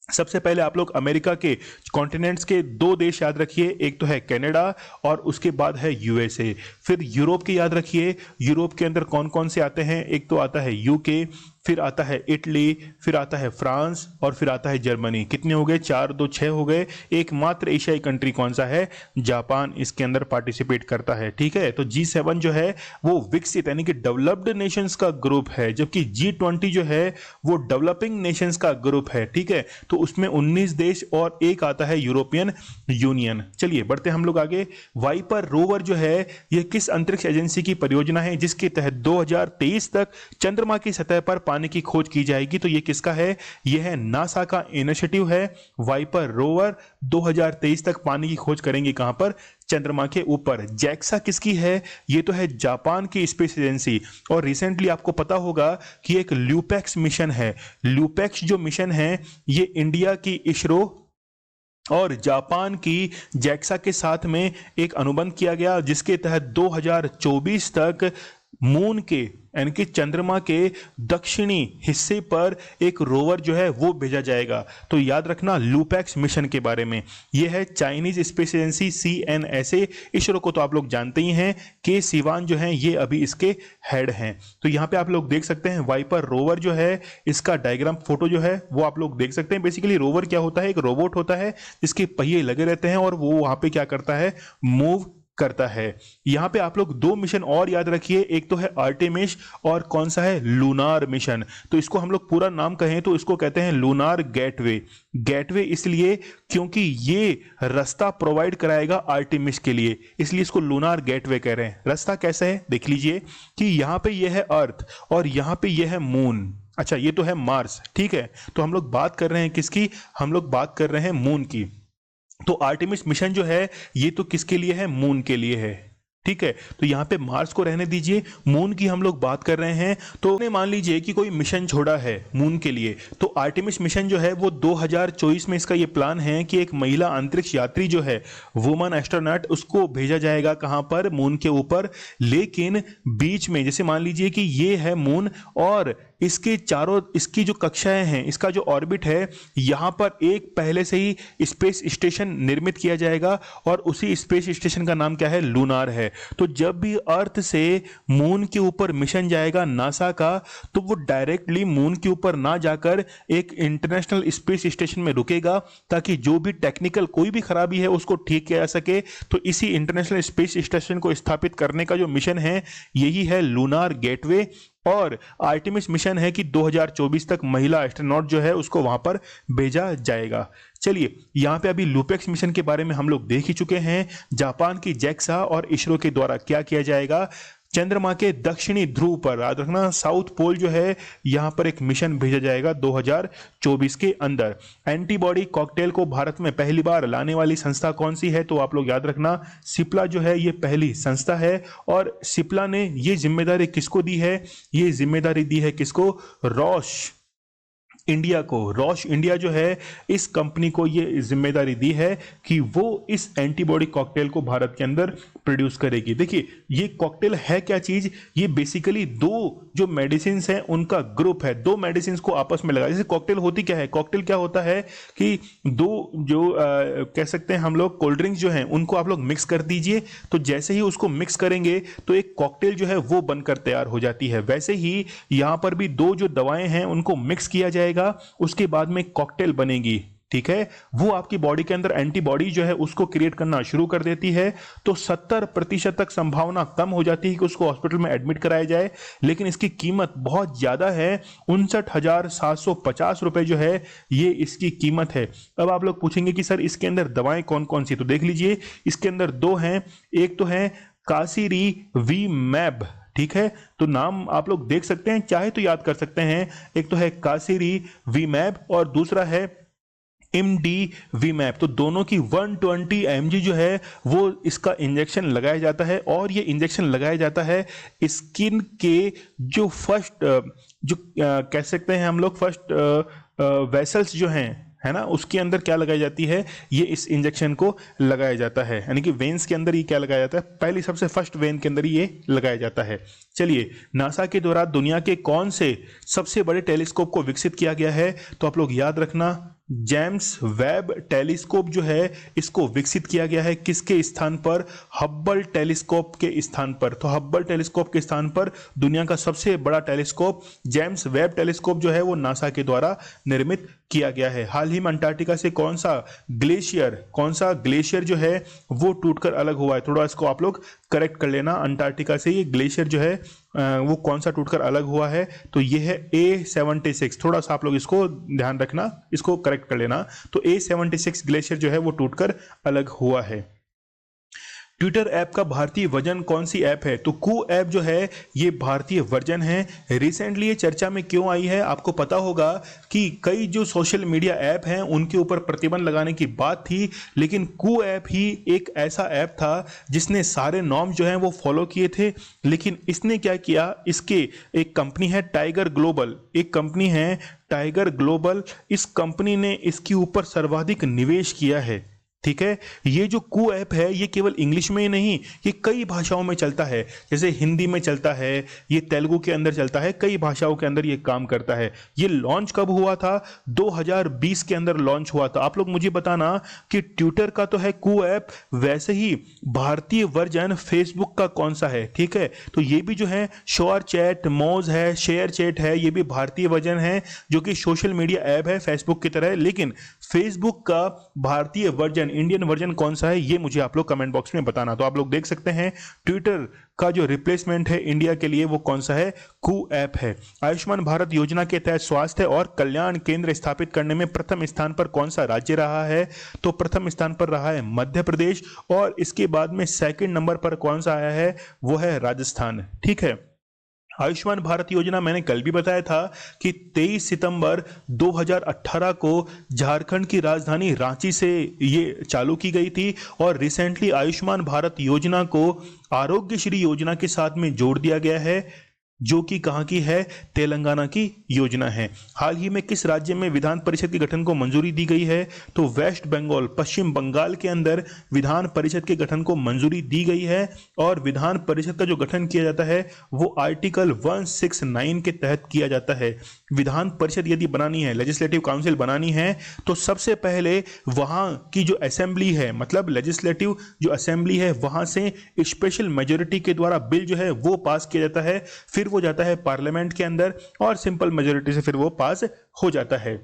सबसे पहले आप लोग अमेरिका के कॉन्टिनेंट्स के 2 देश याद रखिए, एक तो है कनाडा और उसके बाद है यूएसए। फिर यूरोप के याद रखिए, यूरोप के अंदर कौन कौन से आते हैं? एक तो आता है यूके, फिर आता है इटली, फिर आता है फ्रांस और फिर आता है जर्मनी। कितने हो गए? 4, 2, 6 हो गए। एकमात्र एशियाई कंट्री कौन सा है? जापान इसके अंदर पार्टिसिपेट करता है, ठीक है। तो G7 जो है वो विकसित यानी कि डेवलप्ड नेशंस का ग्रुप है, जबकि G20 जो है वो डेवलपिंग नेशंस का ग्रुप है, ठीक है। तो उसमें 19 देश और एक आता है यूरोपियन यूनियन। चलिए बढ़ते हम लोग आगे। वाइपर रोवर जो है ये किस अंतरिक्ष एजेंसी की परियोजना है जिसके तहत 2023 तक चंद्रमा की सतह पर पानी की खोज की जाएगी? तो ये किसका है? ये है नासा का इनिशिएटिव है। वाइपर रोवर 2023 तक पानी की खोज करेंगे कहां पर? चंद्रमा के ऊपर। जैक्सा किसकी है? ये तो है जापान की स्पेस एजेंसी। और रिसेंटली आपको पता होगा कि एक ल्यूपेक्स मिशन है। ल्यूपेक्स जो मिशन है ये इंडिया की इसरो और जापान की जैक्सा के साथ में एक अनुबंध किया गया, जिसके तहत 2024 तक मून के यानी कि चंद्रमा के दक्षिणी हिस्से पर एक रोवर जो है वो भेजा जाएगा। तो याद रखना लूपैक्स मिशन के बारे में। यह है Chinese space agency CNSA। ISRO को तो आप लोग जानते ही हैं, के सिवान जो हैं ये अभी इसके हेड हैं। तो यहाँ पे आप लोग देख सकते हैं वाइपर रोवर जो है इसका डायग्राम फोटो जो है वो आप लोग देख सकते हैं। बेसिकली रोवर क्या होता है? एक रोबोट होता है जिसके पहिए लगे रहते हैं और वो वहां पे क्या करता है? मूव करता है। यहाँ पे आप लोग दो मिशन और याद रखिए, एक तो है आर्टेमिस और कौन सा है, लूनार मिशन। तो इसको हम लोग पूरा नाम कहें तो इसको कहते हैं लूनार गेटवे। गेटवे इसलिए क्योंकि ये रास्ता प्रोवाइड कराएगा आर्टेमिस के लिए, इसलिए इसको लूनार गेटवे कह रहे हैं। रास्ता कैसा है देख लीजिए कि यहाँ पे ये है अर्थ और यहाँ पे ये है मून। अच्छा, ये तो है मार्स, ठीक है। तो हम लोग बात कर रहे हैं किसकी, हम लोग बात कर रहे हैं मून की। तो आर्टेमिस मिशन जो है ये तो किसके लिए है, मून के लिए है, ठीक है। तो यहाँ पे मार्स को रहने दीजिए, मून की हम लोग बात कर रहे हैं। तो मान लीजिए कि कोई मिशन छोड़ा है मून के लिए, तो आर्टेमिस मिशन जो है वो 2024 में इसका ये प्लान है कि एक महिला अंतरिक्ष यात्री जो है, वुमन एस्ट्रोनॉट, उसको भेजा जाएगा कहाँ पर, मून के ऊपर। लेकिन बीच में जैसे मान लीजिए कि ये है मून और इसके चारों, इसकी जो कक्षाएं हैं, इसका जो ऑर्बिट है, यहां पर एक पहले से ही स्पेस स्टेशन निर्मित किया जाएगा और उसी स्पेस स्टेशन का नाम क्या है, लूनार है। तो जब भी अर्थ से मून के ऊपर मिशन जाएगा नासा का, तो वो डायरेक्टली मून के ऊपर ना जाकर एक इंटरनेशनल स्पेस स्टेशन में रुकेगा, ताकि जो भी टेक्निकल कोई भी खराबी है उसको ठीक किया जा सके। तो इसी इंटरनेशनल स्पेस स्टेशन को स्थापित करने का जो मिशन है, यही है लूनार गेटवे। और आर्टेमिस मिशन है कि 2024 तक महिला एस्ट्रोनॉट जो है उसको वहां पर भेजा जाएगा। चलिए, यहाँ पे अभी लूपेक्स मिशन के बारे में हम लोग देख ही चुके हैं। जापान की जैक्सा और इसरो के द्वारा क्या किया जाएगा, चंद्रमा के दक्षिणी ध्रुव पर, याद रखना साउथ पोल जो है, यहां पर एक मिशन भेजा जाएगा 2024 के अंदर। एंटीबॉडी कॉकटेल को भारत में पहली बार लाने वाली संस्था कौन सी है, तो आप लोग याद रखना सिप्ला जो है ये पहली संस्था है। और सिप्ला ने ये जिम्मेदारी किसको दी है, ये जिम्मेदारी दी है किसको, रॉश इंडिया को। रॉश इंडिया जो है, इस कंपनी को ये जिम्मेदारी दी है कि वो इस एंटीबॉडी कॉकटेल को भारत के अंदर प्रोड्यूस करेगी। देखिए, ये कॉकटेल है क्या चीज, ये बेसिकली दो जो मेडिसिन हैं उनका ग्रुप है, दो मेडिसिन को आपस में लगा। जैसे कॉकटेल होती क्या है, कॉकटेल क्या होता है कि दो जो कह सकते हैं हम लोग कोल्ड ड्रिंक्स जो हैं उनको आप लोग मिक्स कर दीजिए, तो जैसे ही उसको मिक्स करेंगे तो एक कॉकटेल जो है वो बनकर तैयार हो जाती है। वैसे ही यहां पर भी दो जो दवाएं हैं उनको मिक्स किया जाएगा, उसके बाद में कॉकटेल बनेगी, ठीक है। वो आपकी बॉडी के अंदर एंटीबॉडी जो है उसको क्रिएट करना शुरू कर देती है। तो 70% तक संभावना कम हो जाती है कि उसको हॉस्पिटल में एडमिट कराया जाए, लेकिन इसकी कीमत बहुत ज्यादा है, 59,750 रुपए जो है ये इसकी कीमत है। अब आप लोग पूछेंगे कि सर इसके अंदर दवाएं कौन कौन सी, तो देख लीजिए इसके अंदर दो हैं, एक तो है कासिरीवीमैब, ठीक है। तो नाम आप लोग देख सकते हैं, चाहे तो याद कर सकते हैं। एक तो है कासिरीवीमैब और दूसरा है इमडीवीमैब। तो दोनों की 120 mg जो है वो इसका इंजेक्शन लगाया जाता है, और ये इंजेक्शन लगाया जाता है स्किन के जो फर्स्ट जो कह सकते हैं हम लोग फर्स्ट वेसल्स जो हैं, है ना, उसके अंदर क्या लगाई जाती है, ये इस इंजेक्शन को लगाया जाता है। यानी कि वेन्स के अंदर ये क्या लगाया जाता है, पहली सबसे फर्स्ट वेन के अंदर ये लगाया जाता है। चलिए, नासा के द्वारा दुनिया के कौन से सबसे बड़े टेलीस्कोप को विकसित किया गया है, तो आप लोग याद रखना जेम्स वेब टेलीस्कोप जो है इसको विकसित किया गया है किसके स्थान पर, हब्बल टेलीस्कोप के स्थान पर। तो हब्बल टेलीस्कोप के स्थान पर दुनिया का सबसे बड़ा टेलीस्कोप जेम्स वेब टेलीस्कोप जो है वो नासा के द्वारा निर्मित किया गया है। हाल ही में अंटार्कटिका से कौन सा ग्लेशियर जो है वो टूटकर अलग हुआ है, थोड़ा इसको आप लोग करेक्ट कर लेना। अंटार्कटिका से ये ग्लेशियर जो है वो कौन सा टूटकर अलग हुआ है, तो ये है A76। थोड़ा सा आप लोग इसको ध्यान रखना, इसको करेक्ट कर लेना। तो A76 ग्लेशियर जो है वो टूटकर अलग हुआ है। ट्विटर ऐप का भारतीय वर्जन कौन सी ऐप है, तो कू ऐप जो है ये भारतीय वर्जन है। रिसेंटली ये चर्चा में क्यों आई है, आपको पता होगा कि कई जो सोशल मीडिया ऐप हैं उनके ऊपर प्रतिबंध लगाने की बात थी, लेकिन कू ऐप ही एक ऐसा ऐप था जिसने सारे नॉर्म जो हैं वो फॉलो किए थे। लेकिन इसने क्या किया, इसके एक कंपनी है टाइगर ग्लोबल, एक कंपनी है टाइगर ग्लोबल, इस कंपनी ने इसके ऊपर सर्वाधिक निवेश किया है, ठीक है। ये जो कू ऐप है ये केवल इंग्लिश में ही नहीं, ये कई भाषाओं में चलता है, जैसे हिंदी में चलता है, ये तेलुगु के अंदर चलता है, कई भाषाओं के अंदर ये काम करता है। ये लॉन्च कब हुआ था, 2020 के अंदर लॉन्च हुआ था। आप लोग मुझे बताना कि ट्विटर का तो है कू ऐप, वैसे ही भारतीय वर्जन फेसबुक का कौन सा है, ठीक है। तो ये भी जो है शोर चैट, मोज है, शेयर चैट है, ये भी भारतीय वर्जन है जो कि सोशल मीडिया ऐप है फेसबुक की तरह, लेकिन फेसबुक का भारतीय वर्जन इंडियन वर्जन कौन सा है ये मुझे आप लोग कमेंट बॉक्स में बताना। तो आप लोग देख सकते हैं ट्विटर का जो रिप्लेसमेंट है इंडिया के लिए वो कौन सा है, कू ऐप है। आयुष्मान भारत योजना के तहत स्वास्थ्य और कल्याण केंद्र स्थापित करने में प्रथम स्थान पर कौन सा राज्य रहा है, तो प्रथम स्थान पर रहा है मध्य प्रदेश, और इसके बाद में सेकंड नंबर पर कौन सा आया है, वो है राजस्थान। ठीक है। आयुष्मान भारत योजना मैंने कल भी बताया था कि 23 सितंबर 2018 को झारखंड की राजधानी रांची से ये चालू की गई थी, और रिसेंटली आयुष्मान भारत योजना को आरोग्य श्री योजना के साथ में जोड़ दिया गया है, जो कि कहाँ की है, तेलंगाना की योजना है। हाल ही में किस राज्य में विधान परिषद के गठन को मंजूरी दी गई है, तो वेस्ट बंगाल, पश्चिम बंगाल के अंदर विधान परिषद के गठन को मंजूरी दी गई है, और विधान परिषद का जो गठन किया जाता है वो आर्टिकल 169 के तहत किया जाता है। विधान परिषद यदि बनानी है, लेजिस्लेटिव काउंसिल बनानी है, तो सबसे पहले वहाँ की जो असेंबली है, मतलब लेजिस्लेटिव जो असेंबली है, वहाँ से स्पेशल मेजोरिटी के द्वारा बिल जो है वो पास किया जाता है, फिर वो जाता है पार्लियामेंट के अंदर, और सिंपल मेजोरिटी से फिर वो पास हो जाता है।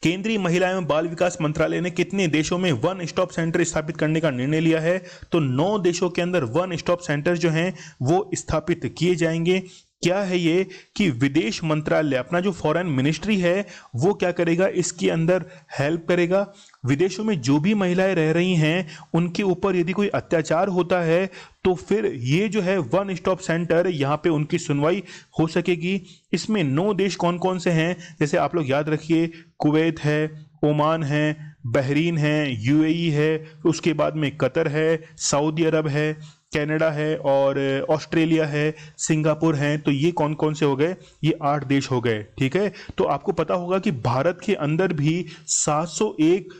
केंद्रीय महिला एवं बाल विकास मंत्रालय ने कितने देशों में वन स्टॉप सेंटर स्थापित करने का निर्णय लिया है, तो 9 देशों के अंदर वन स्टॉप सेंटर जो हैं वो स्थापित किए जाएंगे। क्या है ये कि विदेश मंत्रालय, अपना जो फॉरेन मिनिस्ट्री है वो क्या करेगा, इसके अंदर हेल्प करेगा। विदेशों में जो भी महिलाएं रह रही हैं उनके ऊपर यदि कोई अत्याचार होता है तो फिर ये जो है वन स्टॉप सेंटर, यहाँ पे उनकी सुनवाई हो सकेगी। इसमें 9 देश कौन कौन से हैं, जैसे आप लोग याद रखिए, कुवैत है, ओमान है, बहरीन है, यूएई है, उसके बाद में कतर है, सऊदी अरब है, कनाडा है, और ऑस्ट्रेलिया है, सिंगापुर है। तो ये कौन कौन से हो गए, ये 8 देश हो गए। ठीक है। तो आपको पता होगा कि भारत के अंदर भी 701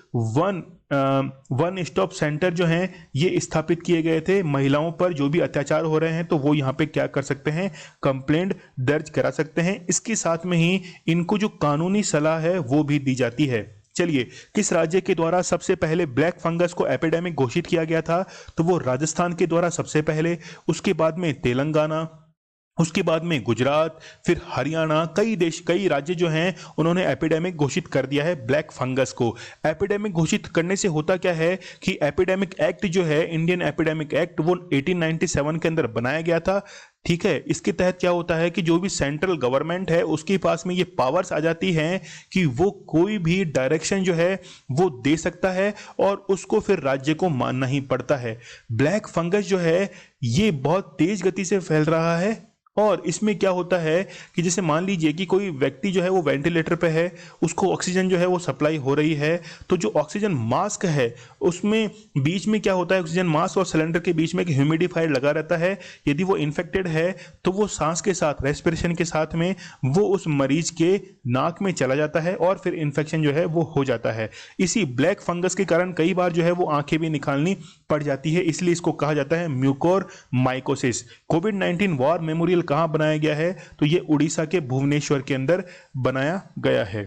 वन स्टॉप सेंटर जो हैं ये स्थापित किए गए थे। महिलाओं पर जो भी अत्याचार हो रहे हैं तो वो यहाँ पे क्या कर सकते हैं, कंप्लेंट दर्ज करा सकते हैं। इसके साथ में ही इनको जो कानूनी सलाह है वो भी दी जाती है। चलिए, किस राज्य के द्वारा सबसे पहले ब्लैक फंगस को एपिडेमिक घोषित किया गया था, तो वो राजस्थान के द्वारा सबसे पहले, उसके बाद में तेलंगाना, उसके बाद में गुजरात, फिर हरियाणा, कई राज्य जो हैं उन्होंने एपिडेमिक घोषित कर दिया है ब्लैक फंगस को। एपिडेमिक घोषित करने से होता क्या है कि एपिडेमिक एक्ट जो है, इंडियन एपिडेमिक एक्ट, वो 1897 के अंदर बनाया गया था। ठीक है। इसके तहत क्या होता है कि जो भी सेंट्रल गवर्नमेंट है उसके पास में ये पावर्स आ जाती हैं कि वो कोई भी डायरेक्शन जो है वो दे सकता है, और उसको फिर राज्य को मानना ही पड़ता है। ब्लैक फंगस जो है ये बहुत तेज गति से फैल रहा है, और इसमें क्या होता है कि जैसे मान लीजिए कि कोई व्यक्ति जो है वो वेंटिलेटर पे है, उसको ऑक्सीजन जो है वो सप्लाई हो रही है, तो जो ऑक्सीजन मास्क है उसमें बीच में क्या होता है, ऑक्सीजन मास्क और सिलेंडर के बीच में एक ह्यूमिडिफायर लगा रहता है। यदि वो इन्फेक्टेड है तो वो सांस के साथ, रेस्पिरेशन के साथ में वो उस मरीज के नाक में चला जाता है, और फिर इन्फेक्शन जो है वो हो जाता है। इसी ब्लैक फंगस के कारण कई बार जो है वो आंखें भी निकालनी पड़ जाती है, इसलिए इसको कहा जाता है म्यूकोरमाइकोसिस। कोविड-19 वॉर मेमोरियल कहां बनाया गया है, तो ये उड़ीसा के भुवनेश्वर के अंदर बनाया गया है।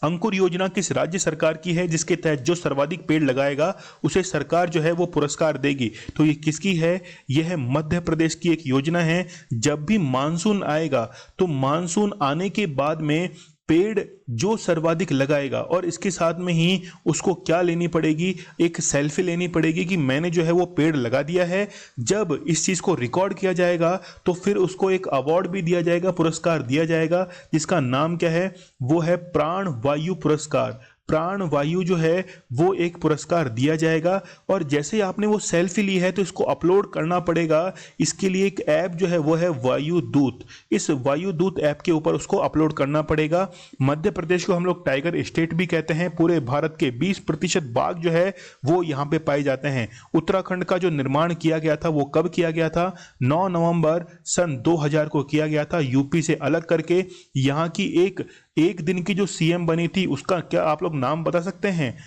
अंकुर योजना किस राज्य सरकार की है, जिसके तहत जो सर्वाधिक पेड़ लगाएगा उसे सरकार जो है वो पुरस्कार देगी, तो ये किसकी है, यह है मध्य प्रदेश की एक योजना है। जब भी मानसून आएगा तो मानसून आने के बाद में पेड़ जो सर्वाधिक लगाएगा, और इसके साथ में ही उसको क्या लेनी पड़ेगी, एक सेल्फी लेनी पड़ेगी कि मैंने जो है वो पेड़ लगा दिया है। जब इस चीज़ को रिकॉर्ड किया जाएगा तो फिर उसको एक अवार्ड भी दिया जाएगा, पुरस्कार दिया जाएगा, जिसका नाम क्या है, वो है प्राण वायु पुरस्कार। प्राण वायु जो है वो एक पुरस्कार दिया जाएगा, और जैसे ही आपने वो सेल्फी ली है तो इसको अपलोड करना पड़ेगा। इसके लिए एक ऐप जो है वो है वायु दूत। इस वायु दूत ऐप के ऊपर उसको अपलोड करना पड़ेगा। मध्य प्रदेश को हम लोग टाइगर स्टेट भी कहते हैं। पूरे भारत के 20% बाघ जो है वो यहाँ पे पाए जाते हैं। उत्तराखंड का जो निर्माण किया गया था वो कब किया गया था, 9 नवंबर सन 2000 को किया गया था, यूपी से अलग करके। यहाँ की एक दिन की जो सीएम बनी थी उसका क्या आप लोग नाम बता सकते हैं,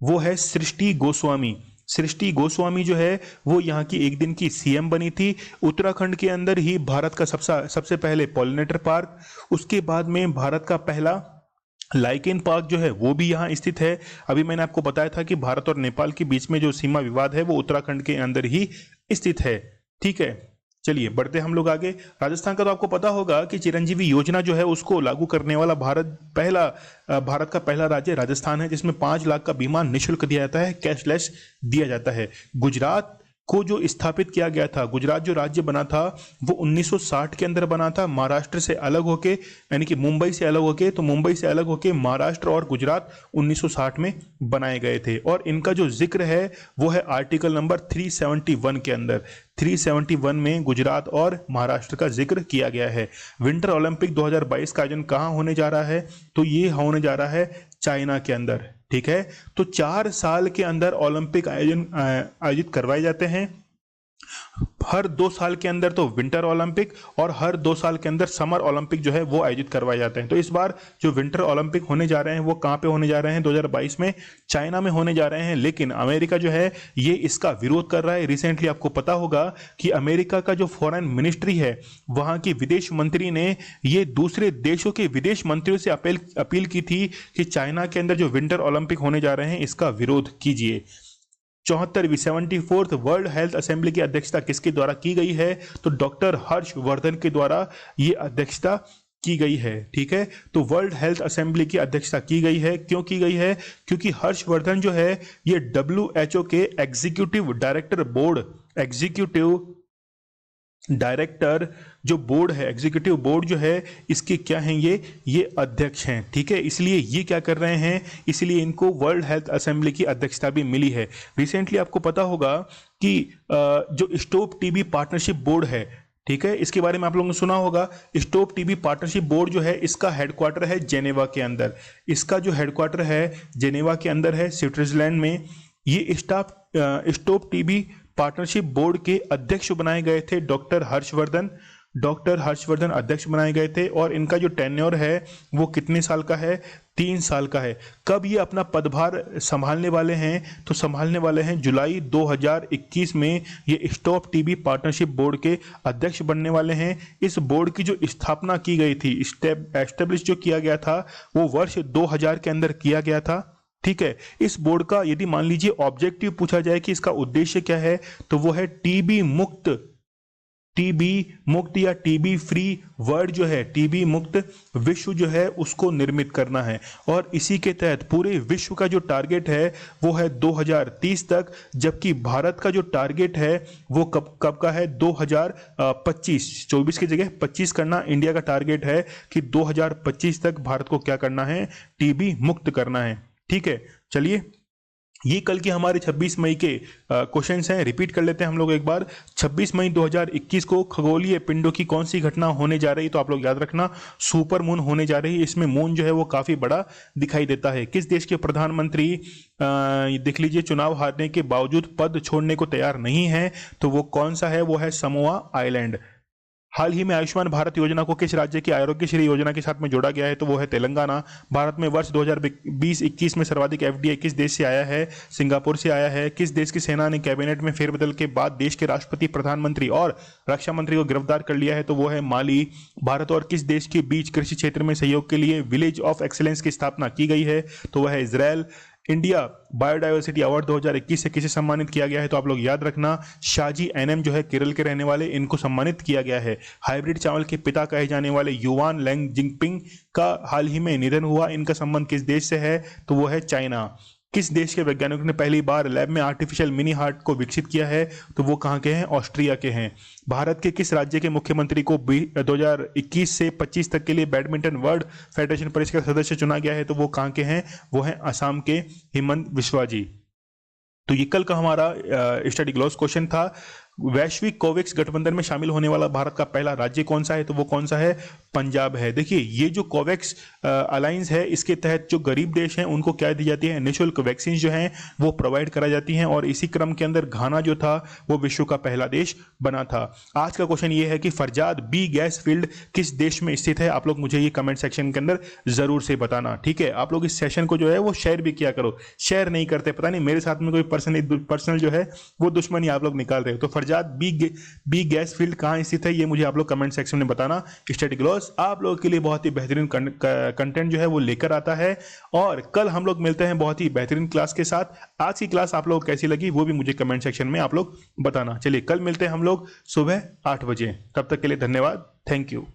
वो है सृष्टि गोस्वामी। सृष्टि गोस्वामी जो है वो यहाँ की एक दिन की सीएम बनी थी। उत्तराखंड के अंदर ही भारत का सबसे पहले पॉलिनेटर पार्क, उसके बाद में भारत का पहला लाइकेन पार्क जो है वो भी यहाँ स्थित है। अभी मैंने आपको बताया था कि भारत और नेपाल के बीच में जो सीमा विवाद है वो उत्तराखंड के अंदर ही स्थित है। ठीक है। चलिए बढ़ते हम लोग आगे। राजस्थान का तो आपको पता होगा कि चिरंजीवी योजना जो है उसको लागू करने वाला भारत का पहला राज्य राजस्थान है, जिसमें 5 लाख का बीमा निःशुल्क दिया जाता है, कैशलेस दिया जाता है। गुजरात को जो स्थापित किया गया था, गुजरात जो राज्य बना था वो 1960 के अंदर बना था, महाराष्ट्र से अलग होके, यानी कि मुंबई से अलग होके, तो मुंबई से अलग होके महाराष्ट्र और गुजरात 1960 में बनाए गए थे। और इनका जो जिक्र है वो है आर्टिकल नंबर 371 के अंदर। 371 में गुजरात और महाराष्ट्र का जिक्र किया गया है। विंटर ओलंपिक 2022 का आयोजन कहाँ होने जा रहा है? तो ये होने जा रहा है चाइना के अंदर। ठीक है, तो 4 साल के अंदर ओलंपिक आयोजित करवाए जाते हैं। हर 2 साल के अंदर तो विंटर ओलंपिक और हर 2 साल के अंदर समर ओलंपिक जो है वो आयोजित करवाए जाते हैं। तो इस बार जो विंटर ओलंपिक होने जा रहे हैं वो कहाँ पे होने जा रहे हैं? 2022 में चाइना में होने जा रहे हैं। लेकिन अमेरिका जो है ये इसका विरोध कर रहा है। रिसेंटली आपको पता होगा कि अमेरिका का जो फॉरेन मिनिस्ट्री है, वहां की विदेश मंत्री ने ये दूसरे देशों के विदेश मंत्रियों से अपील की थी कि चाइना के अंदर जो विंटर ओलंपिक होने जा रहे हैं इसका विरोध कीजिए। 74वीं वर्ल्ड हेल्थ असेंबली की अध्यक्षता किसके द्वारा की गई है? तो डॉक्टर हर्षवर्धन के द्वारा ये अध्यक्षता की गई है। ठीक है, तो वर्ल्ड हेल्थ असेंबली की अध्यक्षता की गई है। क्यों की गई है? क्योंकि हर्षवर्धन जो है ये WHO के एग्जीक्यूटिव डायरेक्टर जो बोर्ड है, एग्जीक्यूटिव बोर्ड जो है इसके क्या हैं, ये अध्यक्ष हैं। ठीक है, इसलिए ये क्या कर रहे हैं, इसलिए इनको वर्ल्ड हेल्थ असेंबली की अध्यक्षता भी मिली है। रिसेंटली आपको पता होगा कि जो स्टॉप टीबी पार्टनरशिप बोर्ड है, ठीक है, इसके बारे में आप लोगों ने सुना होगा। स्टॉप टीबी पार्टनरशिप बोर्ड जो है इसका हेडक्वार्टर है जेनेवा के अंदर। इसका जो हेडक्वार्टर है जेनेवा के अंदर है, स्विट्जरलैंड में। ये स्टॉप टीबी पार्टनरशिप बोर्ड के अध्यक्ष बनाए गए थे डॉक्टर हर्षवर्धन अध्यक्ष बनाए गए थे। और इनका जो टेन्योर है वो कितने साल का है? 3 साल का है। कब ये अपना पदभार संभालने वाले हैं? तो संभालने वाले हैं जुलाई 2021 में ये स्टॉप टीबी पार्टनरशिप बोर्ड के अध्यक्ष बनने वाले हैं। इस बोर्ड की जो स्थापना की गई थी, एस्टेब्लिश जो किया गया था वो वर्ष 2000 के अंदर किया गया था। ठीक है, इस बोर्ड का यदि मान लीजिए ऑब्जेक्टिव पूछा जाए कि इसका उद्देश्य क्या है, तो वो है टीबी मुक्त या टीबी फ्री वर्ल्ड जो है, टीबी मुक्त विश्व जो है उसको निर्मित करना है। और इसी के तहत पूरे विश्व का जो टारगेट है वो है 2030 तक, जबकि भारत का जो टारगेट है वो कब का है? 2025। 24 की जगह 25 करना इंडिया का टारगेट है कि 2025 तक भारत को क्या करना है? टीबी मुक्त करना है। ठीक है, चलिए ये कल के हमारे 26 मई के क्वेश्चंस हैं, रिपीट कर लेते हैं हम लोग एक बार। 26 मई 2021 को खगोलीय पिंडों की कौन सी घटना होने जा रही? तो आप लोग याद रखना सुपर मून होने जा रही है। इसमें मून जो है वो काफी बड़ा दिखाई देता है। किस देश के प्रधानमंत्री देख लीजिए चुनाव हारने के बावजूद पद छोड़ने को तैयार नहीं है? तो वो कौन सा है? वो है समोआ आइलैंड। हाल ही में आयुष्मान भारत योजना को किस राज्य की आरोग्यश्री योजना के साथ में जोड़ा गया है? तो वो है तेलंगाना। भारत में वर्ष 2020-21 में सर्वाधिक FDI किस देश से आया है? सिंगापुर से आया है। किस देश की सेना ने कैबिनेट में फेरबदल के बाद देश के राष्ट्रपति, प्रधानमंत्री और रक्षा मंत्री को गिरफ्तार कर लिया है? तो वो है माली। भारत और किस देश के बीच कृषि क्षेत्र में सहयोग के लिए विलेज ऑफ एक्सीलेंस की स्थापना की गई है? तो वह है इजरायल। इंडिया बायोडाइवर्सिटी अवार्ड 2021 से किसे सम्मानित किया गया है? तो आप लोग याद रखना शाजी एनएम जो है केरल के रहने वाले, इनको सम्मानित किया गया है। हाइब्रिड चावल के पिता कहे जाने वाले युवान लैंग जिंगपिंग का हाल ही में निधन हुआ। इनका संबंध किस देश से है? तो वो है चाइना। किस देश के वैज्ञानिकों ने पहली बार लैब में आर्टिफिशियल मिनी हार्ट को विकसित किया है? तो वो कहाँ के हैं? ऑस्ट्रिया के हैं। भारत के किस राज्य के मुख्यमंत्री को 2021 से 25 तक के लिए बैडमिंटन वर्ल्ड फेडरेशन परिषद का सदस्य चुना गया है? तो वो कहाँ के हैं? वो हैं असम के हेमंत बिस्वा जी। तो ये कल का हमारा स्टडी ग्लॉस क्वेश्चन था। वैश्विक कोवैक्स गठबंधन में शामिल होने वाला भारत का पहला राज्य कौन सा है? तो वो कौन सा है? पंजाब है। देखिए ये जो कोवैक्स अलायंस है इसके तहत जो गरीब देश हैं उनको क्या दी जाती है? निःशुल्क वैक्सीन जो हैं वो प्रोवाइड कराई जाती हैं। और इसी क्रम के अंदर घाना जो था वो विश्व का पहला देश बना था। आज का क्वेश्चन ये है कि फरजाद बी गैस फील्ड किस देश में स्थित है? आप लोग मुझे ये कमेंट सेक्शन के अंदर जरूर से बताना। ठीक है, आप लोग इस सेशन को जो है वो शेयर भी किया करो। शेयर नहीं करते, पता नहीं मेरे साथ में कोई पर्सनल जो है वो दुश्मनी आप लोग निकाल रहे हो। तो आजाद बी गैस फील्ड कहाँ स्थित है, ये मुझे आप लोग कमेंट सेक्शन में बताना। स्टडी ग्लॉस आप लोगों के लिए बहुत ही बेहतरीन कंटेंट जो है वो लेकर आता है, और कल हम लोग मिलते हैं बहुत ही बेहतरीन क्लास के साथ। आज की क्लास आप लोग कैसी लगी वो भी मुझे कमेंट सेक्शन में आप लोग बताना। चलिए कल मिलते हैं हम लोग सुबह 8 बजे, तब तक के लिए धन्यवाद, थैंक यू।